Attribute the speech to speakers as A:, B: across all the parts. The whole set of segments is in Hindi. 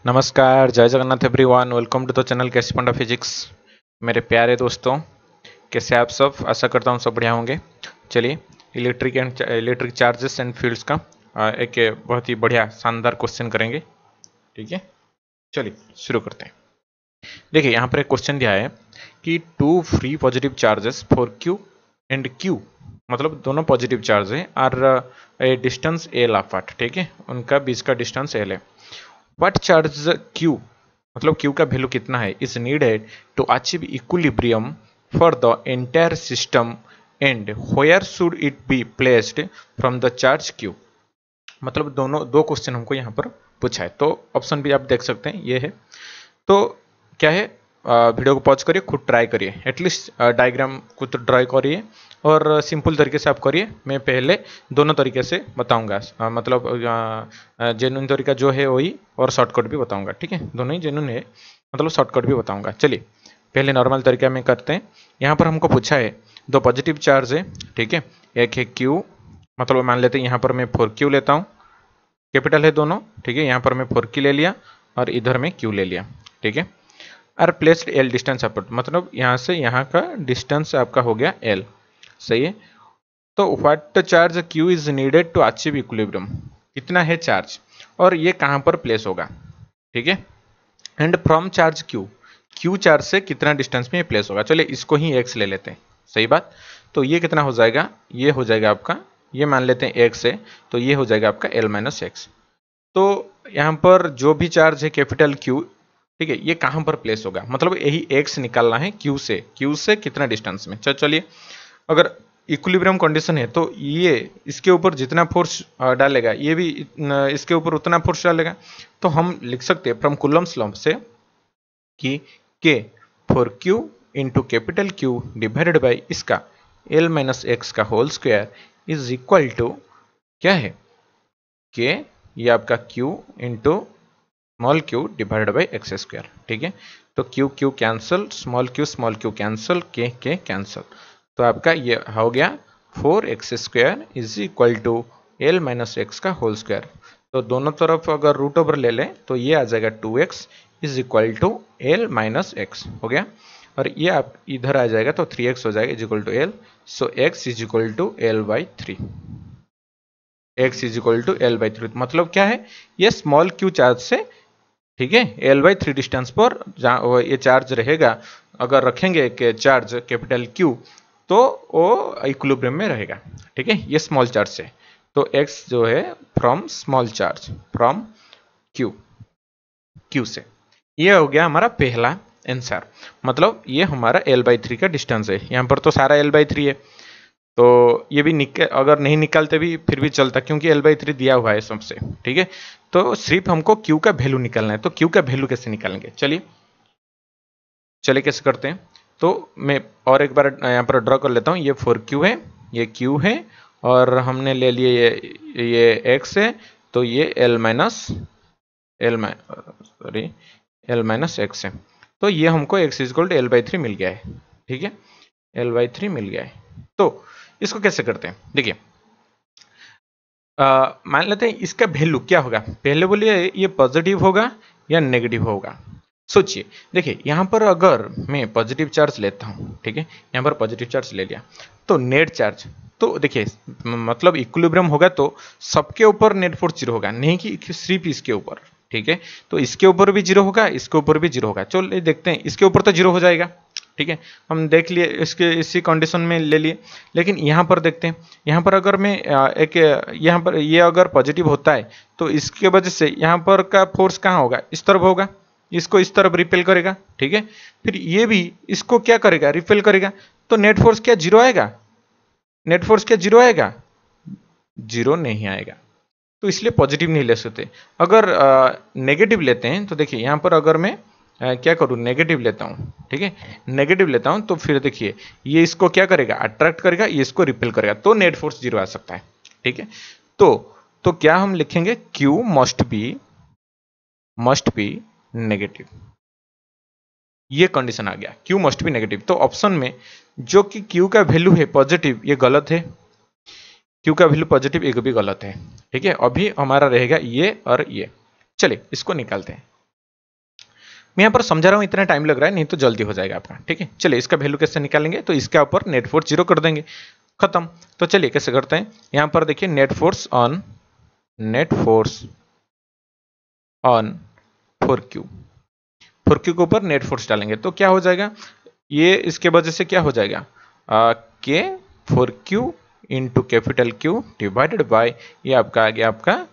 A: नमस्कार, जय Jagannath everyone. Welcome to the channel KC Panda physics. मेरे प्यारे दोस्तों, कैसे आप सब? आशा करता हूँ सब बढ़िया होंगे। चलिए, इलेक्ट्रिक चार्जेस एंड फील्ड्स का एक बहुत ही बढ़िया शानदार क्वेश्चन करेंगे। ठीक है, चलिए शुरू करते हैं। देखिए, यहाँ पर एक क्वेश्चन दिया है कि two free positive charges for q and q, मतलब दोनों पॉजिटिव चार्ज है, are a distance L apart. ठीक है, उनका बीच का डिस्टेंस एल है। व्हाट चार्ज Q, मतलब Q का वैल्यू कितना है, is needed to achieve equilibrium for the entire system and where should it be placed from the charge Q। मतलब दो क्वेश्चन हमको यहाँ पर पूछा है, तो ऑप्शन भी आप देख सकते हैं, ये है। तो क्या है, वीडियो को पॉज करिए, खुद ट्राई करिए, एटलीस्ट डायग्राम खुद ड्राई करिए और सिंपल तरीके से आप करिए। मैं पहले दोनों तरीके से बताऊंगा, मतलब जेन्युइन तरीका जो है वही, और शॉर्टकट भी बताऊंगा। ठीक है, दोनों ही जेन्युइन है, मतलब शॉर्टकट भी बताऊंगा। चलिए पहले नॉर्मल तरीका में करते हैं। यहाँ पर हमको पूछा है दो पॉजिटिव चार्ज है। ठीक है, एक है Q, मतलब मान लेते हैं यहाँ पर मैं 4Q लेता हूँ, कैपिटल है दोनों। ठीक है, यहाँ पर मैं 4Q ले लिया और इधर में Q ले लिया। ठीक है, are placed L distance apart, मतलब यहाँ से यहाँ का डिस्टेंस आपका हो गया L। सही है। तो what charge Q is needed to achieve equilibrium, कितना है चार्ज और ये कहाँ पर प्लेस होगा। ठीक है, and from charge Q charge से कितना डिस्टेंस में ये प्लेस होगा। चलिए इसको ही x ले लेते हैं। सही बात। तो ये कितना हो जाएगा, ये हो जाएगा आपका, ये मान लेते हैं x है, तो ये हो जाएगा आपका L माइनस एक्स। तो यहाँ पर जो भी चार्ज है कैपिटल Q, ठीक है, ये कहाँ पर प्लेस होगा, मतलब यही x निकालना है Q से कितना डिस्टेंस में। चलिए, अगर इक्विलिब्रियम कंडीशन है तो ये इसके ऊपर जितना फोर्स डालेगा, ये भी इसके ऊपर उतना फोर्स डालेगा। तो हम लिख सकते हैं फ्रॉम कूलम्ब्स लॉ से कि K four Q into capital Q divided by इसका L माइनस एक्स का whole square is equal to क्या है, K, ये आपका Q into small q divided by x square. ठीक है, तो Q cancel, small q cancel, K cancel, तो आपका ये हो गया 4x square is equal to L minus x का होल स्क्वायर। तो दोनों तरफ अगर रूट ओवर ले लें तो ये आ जाएगा 2x is equal to L minus x हो गया, और ये आप इधर आ जाएगा तो 3x हो जाएगा is equal to L। So x is equal to L/3, x is equal to L/3। मतलब क्या है, ये स्मॉल q चार्ज से, ठीक है, L/3 डिस्टेंस पर जहाँ ये चार्ज रहेगा, अगर रखेंगे कि चार्ज कैपिटल Q तो वो इक्विलिब्रियम में रहेगा। ठीक है, ये स्मॉल चार्ज से, तो x जो है from small charge from Q से, ये हो गया हमारा पहला आंसर। मतलब ये हमारा L/3 का डिस्टेंस है। यहाँ पर तो सारा L/3 है, तो ये भी अगर नहीं निकालते भी फिर भी चलता, क्योंकि L/3 दिया हुआ है सबसे। ठीक है, तो सिर्फ हमको Q का वैल्यू निकालना है। तो Q का वैल्यू कैसे निकालेंगे, चलिए कैसे करते हैं। तो मैं और एक बार यहाँ पर ड्रॉ कर लेता हूँ। ये 4Q है, ये Q है, और हमने ले लिए ये x है, तो ये L माइनस एक्स है। तो ये हमको x is equal to L/3 मिल गया है। ठीक है, L/3 मिल गया है। तो इसको कैसे करते हैं, देखिए, मान लेते हैं इसका वैल्यू क्या होगा। पहले बोलिए ये पॉजिटिव होगा या नेगेटिव होगा। सोचिए, देखिए यहाँ पर अगर मैं पॉजिटिव चार्ज लेता हूँ, ठीक है, यहाँ पर पॉजिटिव चार्ज ले लिया, तो नेट चार्ज, तो देखिए मतलब इक्विलिब्रियम होगा तो सबके ऊपर नेट फोर्स जीरो होगा, नहीं कि सिर्फ इसके ऊपर। ठीक है, तो इसके ऊपर भी जीरो होगा, इसके ऊपर भी जीरो होगा। चलो देखते हैं, इसके ऊपर तो जीरो हो जाएगा। ठीक है, हम देख लिए, इसके इसी कंडीशन में ले लिए। लेकिन यहाँ पर देखते हैं, यहाँ पर अगर मैं यहाँ पर ये अगर पॉजिटिव होता है तो इसके वजह से यहाँ पर का फोर्स कहाँ होगा, इस तरफ होगा, इसको इस तरफ रिपेल करेगा। ठीक है, फिर ये भी इसको क्या करेगा, रिपेल करेगा। तो नेट फोर्स क्या जीरो आएगा, नेट फोर्स क्या जीरो आएगा, जीरो नहीं आएगा। तो इसलिए पॉजिटिव नहीं ले सकते। अगर नेगेटिव लेते हैं तो देखिए यहाँ पर अगर मैं क्या करूँ, नेगेटिव लेता हूँ। ठीक है, नेगेटिव लेता हूँ तो फिर देखिए ये इसको क्या करेगा, अट्रैक्ट करेगा, ये इसको रिपेल करेगा, तो नेट फोर्स जीरो आ सकता है। ठीक है, तो क्या हम लिखेंगे, Q मस्ट बी नेगेटिव। ये कंडीशन आ गया, Q मस्ट बी नेगेटिव। तो ऑप्शन में जो कि Q का वैल्यू है पॉजिटिव, ये गलत है। Q का वैल्यू पॉजिटिव, एक भी गलत है। ठीक है, अभी हमारा रहेगा ये और ये। चलिए इसको निकालते हैं। मैं यहाँ पर समझा रहा हूँ, इतना टाइम लग रहा है, नहीं तो जल्दी हो जाएगा आपका। ठीक है, चलिए इसका वैल्यू कैसे निकालेंगे, तो इसके ऊपर नेट फोर्स 0 कर देंगे, खत्म। तो चलिए कैसे करते हैं, यहाँ पर देखिए net force on 4Q, 4Q के ऊपर नेट फोर्स डालेंगे तो क्या हो जाएगा, ये इसके वजह से क्या हो जाएगा, के 4Q into capital Q divided by ये आपका आ गया आपका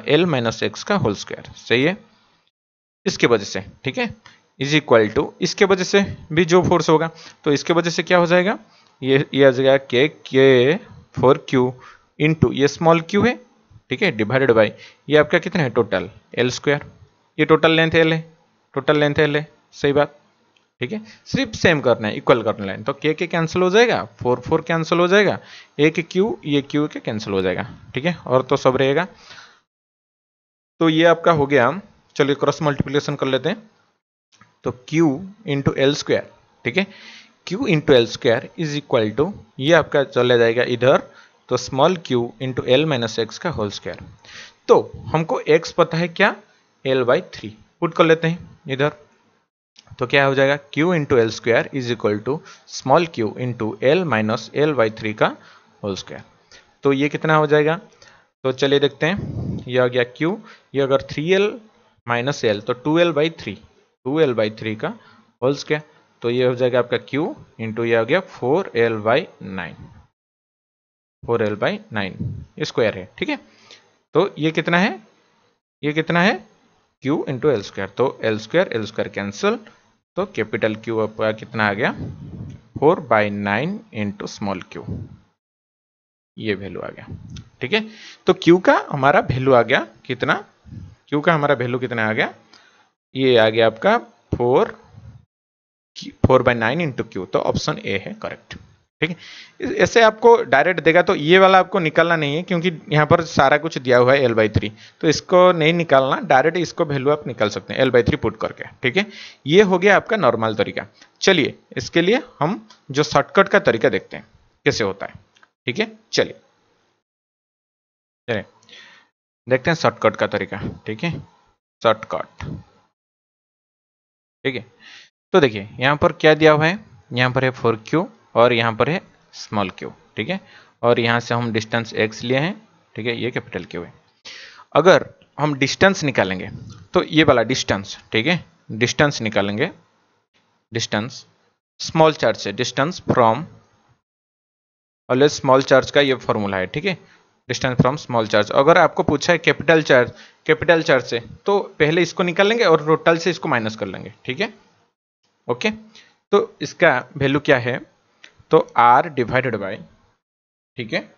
A: L माइनस एक्स का होल स्क्वायर, सही है, इसके वजह से। ठीक है, इज इक्वल टू इसके वजह से भी जो फोर्स होगा तो इसके वजह से क्या हो जाएगा, ये आ जाएगा के 4Q इंटू ये स्मॉल q है, ठीक है, डिवाइडेड बाय ये आपका कितना है टोटल L स्क्वायर, ये टोटल लेंथ L है, टोटल लेंथ L है, सही बात। ठीक है, सिर्फ सेम करना है, इक्वल करना है, तो के कैंसिल हो जाएगा, 4 कैंसिल हो जाएगा, एक Q ये Q के कैंसिल हो जाएगा। ठीक है, और तो सब रहेगा, तो ये आपका हो गया। चलिए क्रॉस मल्टीप्लिकेशन कर लेते हैं, तो Q इंटू एल स्क्वायर, ठीक है, Q into L square is equal to ये आपका चला जाएगा इधर, तो small q into L minus x का होल स्क्वायर। तो हमको x पता है क्या, L/3 पुट कर लेते हैं इधर, तो क्या हो जाएगा q into L square is equal to small q into L minus L/3 का होल स्क्वायर। तो ये कितना हो जाएगा, तो चलिए देखते हैं, ये आ गया q, ये अगर 3l माइनस एल तो 2l/3 का होल स्क्वायर, तो ये हो जाएगा आपका q इंटू ये आ गया 4l/9 स्क्वायर है। ठीक है, तो ये कितना है, ये कितना है q इंटू एल स्क्वायर, तो एल स्क्वायर कैंसिल, तो कैपिटल Q आपका कितना आ गया 4/9 इंटू स्मॉल q, ये वैल्यू आ गया। ठीक है, तो Q का हमारा वैल्यू आ गया कितना, Q का हमारा वैल्यू कितना आ गया, ये आ गया आपका 4/9 इंटू Q, तो ऑप्शन ए है करेक्ट। ठीक है, ऐसे आपको डायरेक्ट देगा तो ये वाला आपको निकालना नहीं है, क्योंकि यहाँ पर सारा कुछ दिया हुआ है L/3, तो इसको नहीं निकालना, डायरेक्ट इसको वैल्यू आप निकाल सकते हैं L/3 पुट करके। ठीक है, ये हो गया आपका नॉर्मल तरीका। चलिए इसके लिए हम जो शॉर्टकट का तरीका देखते हैं कैसे होता है। ठीक है, चलिए देखते हैं शॉर्टकट का तरीका। ठीक है, शॉर्टकट, ठीक है, तो देखिए यहाँ पर क्या दिया हुआ है, यहाँ पर है 4Q और यहाँ पर है स्मॉल q। ठीक है, और यहाँ से हम डिस्टेंस x लिए हैं। ठीक है, ये कैपिटल Q है। अगर हम डिस्टेंस निकालेंगे तो ये वाला डिस्टेंस, ठीक है, डिस्टेंस निकालेंगे, डिस्टेंस स्मॉल चार्ज से, distance from, always small charge का ये फॉर्मूला है। ठीक है, डिस्टेंस फ्रॉम स्मॉल चार्ज, अगर आपको पूछा है कैपिटल चार्ज से, तो पहले इसको निकालेंगे और टोटल से इसको माइनस कर लेंगे। ठीक है, ओके, तो इसका वैल्यू क्या है, तो r डिवाइडेड बाय, ठीक है,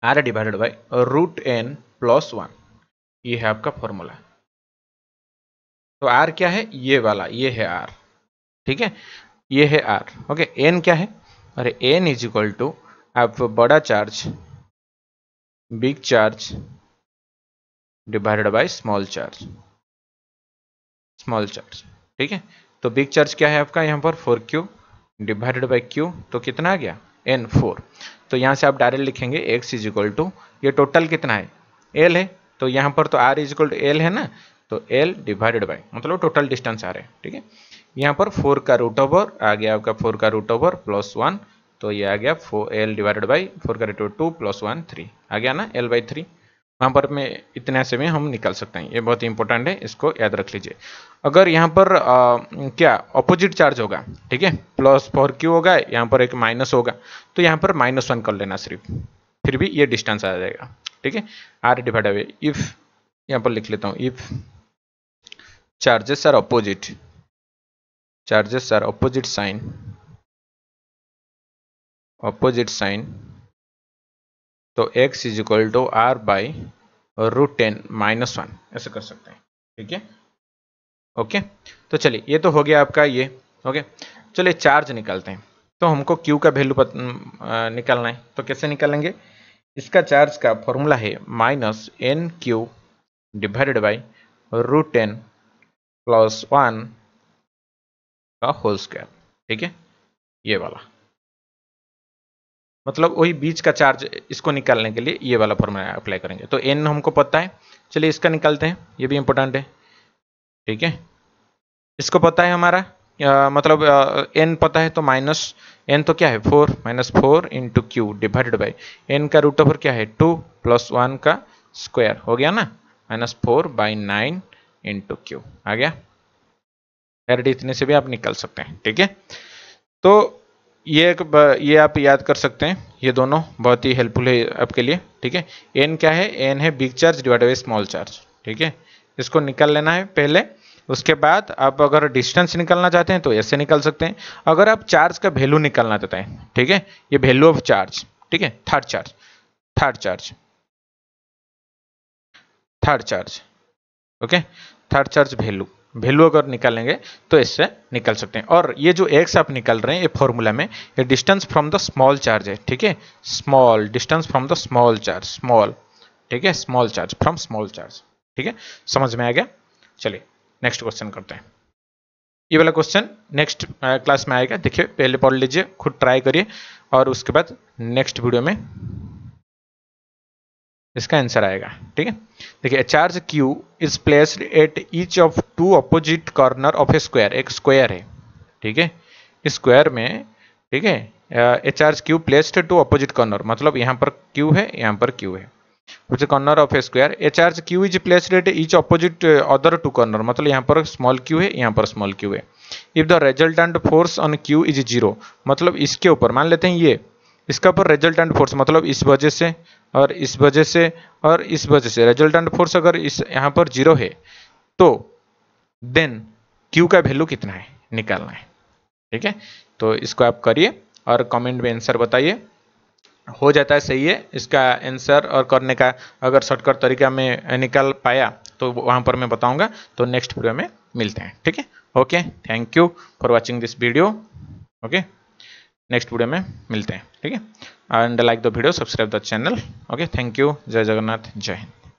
A: r डिवाइडेड बाय √n + 1, ये है आपका फॉर्मूला। तो r क्या है, ये वाला, ये है r। ठीक है, ये है r। ओके, n क्या है, अरे n इज इक्वल टू आप बड़ा charge, big charge divided by small charge, small charge. ठीक है, तो बिग चार्ज क्या है आपका यहाँ पर 4Q डिवाइडेड बाई Q, तो कितना आ गया N 4। तो यहाँ से आप डायरेक्ट लिखेंगे x इज इक्वल टू, ये टोटल कितना है L है, तो यहाँ पर तो R is equal to L है ना, तो L डिवाइडेड बाई मतलब टोटल डिस्टेंस आ रहा है। ठीक है, यहाँ पर 4 का रूट ओवर आ गया आपका 4 का रूट ओवर प्लस 1, तो ये आ गया 4L डिवाइडेड बाई 4 का रूट ओवर 2 + 1 3 आ गया ना L/3। वहाँ पर में इतने से में हम निकाल सकते हैं, ये बहुत इंपॉर्टेंट है, इसको याद रख लीजिए। अगर यहाँ पर क्या अपोजिट चार्ज होगा, ठीक है, +4Q होगा, यहाँ पर एक माइनस होगा, तो यहाँ पर -1 कर लेना सिर्फ, फिर भी ये डिस्टेंस आ जाएगा। ठीक है, R डिवाइडेड बाय इफ, यहाँ पर लिख लेता हूँ, if charges are opposite, charges are opposite sign, तो x is equal to R by √10 -1, ऐसे कर सकते हैं। ठीक है, ओके, तो चलिए ये तो हो गया आपका ये। ओके, चलिए चार्ज निकालते हैं, तो हमको Q का वैल्यू निकालना है, तो कैसे निकालेंगे, इसका चार्ज का फॉर्मूला है -NQ डिवाइडेड बाई √10 + 1 का होल स्क्वायर। ठीक है, ये वाला मतलब वही बीच का चार्ज, इसको निकालने के लिए ये वाला फॉर्मूला अप्लाई करेंगे। तो n हमको पता है, चलिए इसका निकालते हैं, ये भी इंपॉर्टेंट है। ठीक है, इसको पता है हमारा मतलब n पता है तो माइनस n तो क्या है 4 minus 4 into Q divided by n का रूट ओवर क्या है 2 प्लस 1 का स्क्वायर हो गया ना, -4/9 इंटू क्यू आ गया। डायरेक्ट इतने से भी आप निकल सकते हैं, ठीक है। तो ये आप याद कर सकते हैं, ये दोनों बहुत ही हेल्पफुल है आपके लिए, ठीक है। n क्या है, n है big charge divided by small charge, ठीक है। इसको निकाल लेना है पहले, उसके बाद आप अगर डिस्टेंस निकालना चाहते हैं तो ऐसे निकाल सकते हैं। अगर आप चार्ज का वैल्यू निकालना चाहते हैं, ठीक है, ये वैल्यू ऑफ चार्ज, ठीक है, third charge okay, third charge value अगर निकालेंगे तो इससे निकल सकते हैं। और ये जो एक्स आप निकल रहे हैं ये फॉर्मूला में, ये distance from the small charge है, ठीक है, small distance from the small charge, small, ठीक है, small charge from small charge, ठीक है, समझ में आ गया। चलिए नेक्स्ट क्वेश्चन करते हैं। ये वाला क्वेश्चन नेक्स्ट क्लास में आएगा, देखिए पहले पढ़ लीजिए, खुद ट्राई करिए, और उसके बाद नेक्स्ट वीडियो में इसका आंसर आएगा, ठीक है। देखिए charge Q is placed at each of 2 opposite corner of a square, एक स्क्वायर है, ठीक है, इस स्क्वायर में, ठीक है, a charge Q placed two opposite corner, मतलब यहाँ पर Q है, यहाँ पर Q है, which corner of a square, a charge Q is placed at each opposite other 2 corner, मतलब यहाँ पर स्मॉल q है, यहाँ पर स्मॉल q है। If the resultant force on Q is 0, मतलब इसके ऊपर मान लेते हैं ये, इसका पर रिजल्टेंट फोर्स मतलब इस वजह से और इस वजह से और इस वजह से रिजल्टेंट फोर्स अगर इस यहाँ पर 0 है तो देन Q का वैल्यू कितना है निकालना है, ठीक है। तो इसको आप करिए और कमेंट में आंसर बताइए, हो जाता है सही है इसका आंसर, और करने का अगर शॉर्टकट तरीका में निकाल पाया तो वहां पर मैं बताऊंगा। तो नेक्स्ट वीडियो में मिलते हैं, ठीक है। Okay, thank you for watching this video. Okay, next video में मिलते हैं, ठीक है। And like the video, subscribe the channel. Okay, thank you, जय जगन्नाथ, जय हिंद।